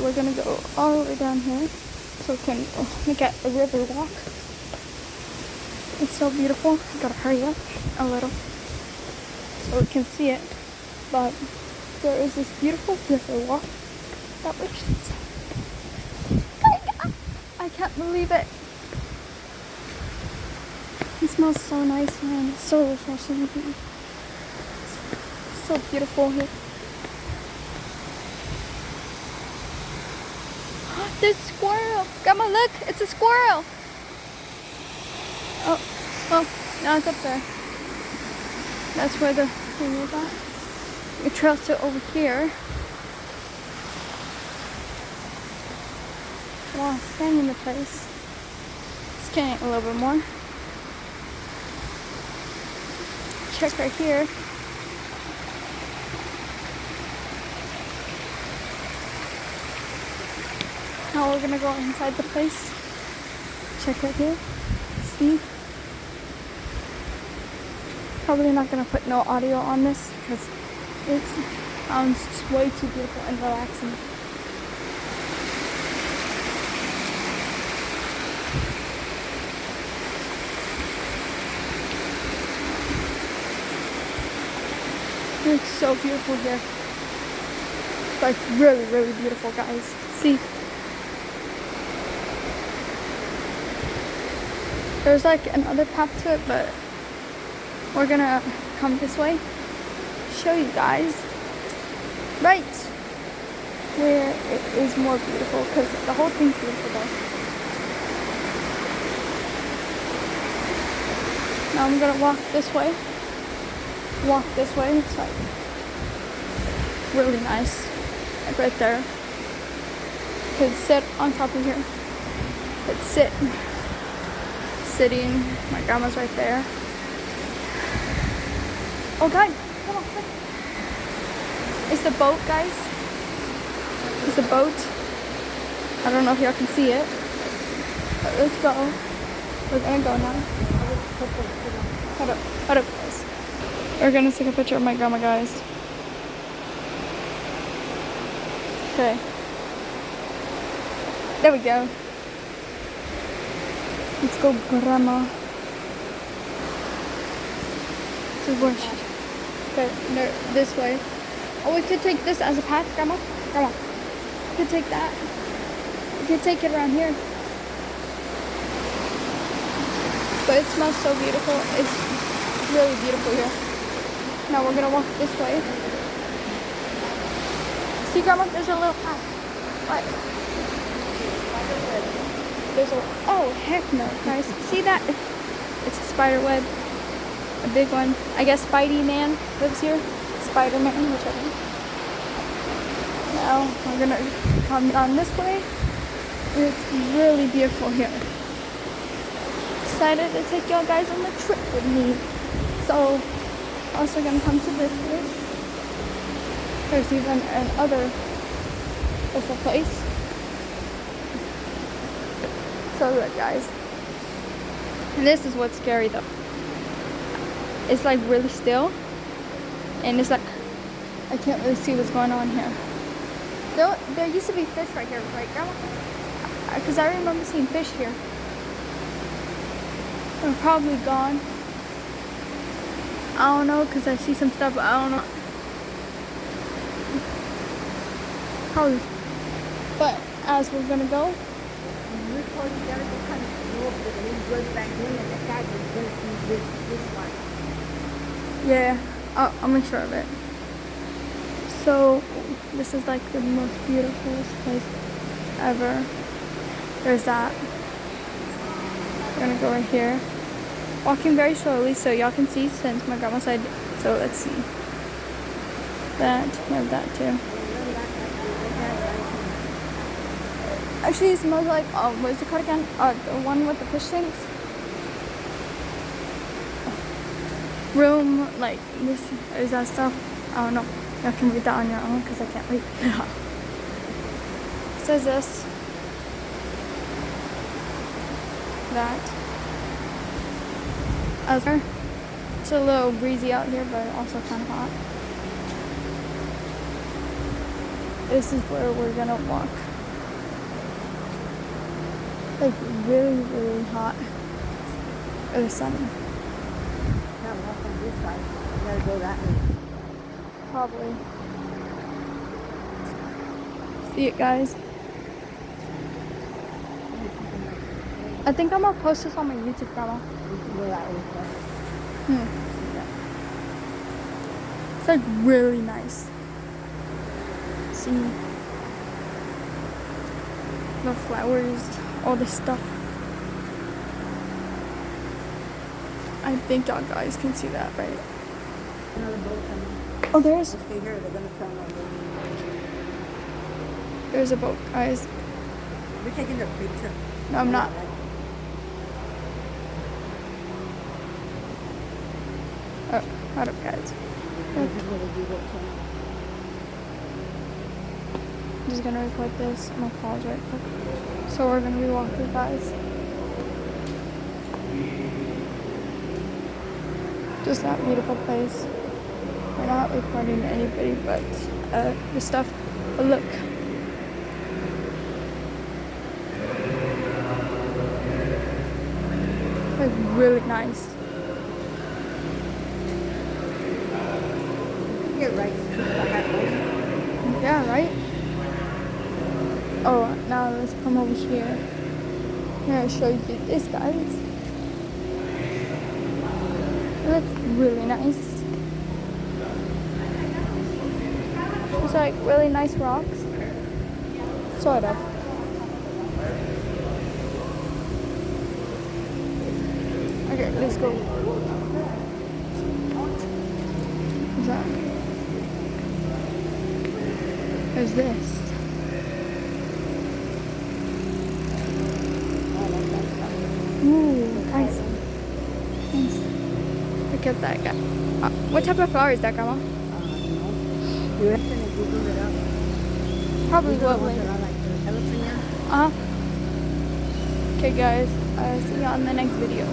So we're gonna go all the way down here so we can make it a river walk. It's so beautiful. I gotta hurry up a little so we can see it. But there is this beautiful river walk that we're just... I can't believe it. It smells so nice, man. It's so refreshing. It's so beautiful here. There's a squirrel. Grandma, look. It's a squirrel. Oh, well, now it's up there. That's where the thing is at. We trailed to over here. Wow, scanning the place. Scanning a little bit more. Check right here. Now we're gonna go inside the place. Check right here. See? Probably not gonna put no audio on this because it sounds way too beautiful and relaxing. It's so beautiful here. Like really, really beautiful, guys. See? There's like another path to it, but we're gonna come this way, show you guys right where it is more beautiful, because the whole thing's beautiful though. Now I'm gonna walk this way. It's like really nice, like right there. Could sit on top of here. Could sit. Sitting. My grandma's right there. Oh God, come on, quick. It's the boat, guys. It's the boat. I don't know if y'all can see it. But let's go. We're gonna go now. Hold up, guys. We're gonna take a picture of my grandma, guys. Okay. There we go. Let's go, grandma. To where she... Okay, no, this way. Oh, we could take this as a path, grandma. Grandma. We could take that. We could take it around here. But it smells so beautiful. It's really beautiful here. Now we're gonna walk this way. See, grandma, there's a little path. What? There's a... Oh, heck no, guys. See that? It's a spider web. A big one. I guess Spidey Man lives here. Spider-Man, whichever. Now we're gonna come down this way. It's really beautiful here. Excited to take y'all guys on the trip with me. So, also gonna come to this place. There's even another beautiful place. So look, guys. And this is what's scary though. It's like really still. And it's like, I can't really see what's going on here. There used to be fish right here, right, Grandma? Because I remember seeing fish here. They're probably gone. I don't know, because I see some stuff, but I don't know. Probably. But as we're going to go, yeah, I'll make sure of it. So this is like the most beautiful place ever. There's that. We're gonna go right here. Walking very slowly so y'all can see since my grandma said. So let's see. That, we have that too. Actually, it smells like, what is it called again? The one with the fish tanks. Room, like, this is that stuff. I don't know. Y'all can read that on your own because I can't read. It says this. That. It's a little breezy out here, but also kind of hot. This is where we're gonna walk. Like really, really hot. Or sunny. Not walk on this side. You gotta go that way. Probably. See it, guys? I think I'm gonna post this on my YouTube channel. We can go that way first. It's like really nice. See the flowers, all this stuff. I think y'all guys can see that, right? Another boat coming. Oh, there's Stay here. They're gonna come over. a boat, guys. We're taking the picture. No, I'm not. Oh, hold up, guys. This is where the boat coming. I'm just gonna record this. I'm gonna pause right quick. So we're gonna be walking, guys. Just that beautiful place. We're not recording anybody, but the stuff. But look. Like really nice. Get right to the highway. Yeah, right? Oh, now let's come over here. I'm gonna show you this, guys. That's really nice. It's like really nice rocks. Sort of. Okay, let's go. What's that? There's this. Ooh, guys. Nice. Look at that guy. What type of flower is that, Grandma? No. You reckon if you Google it up? Probably Google lovely. ones that are like the elephant. Okay, guys. I'll see you on the next video.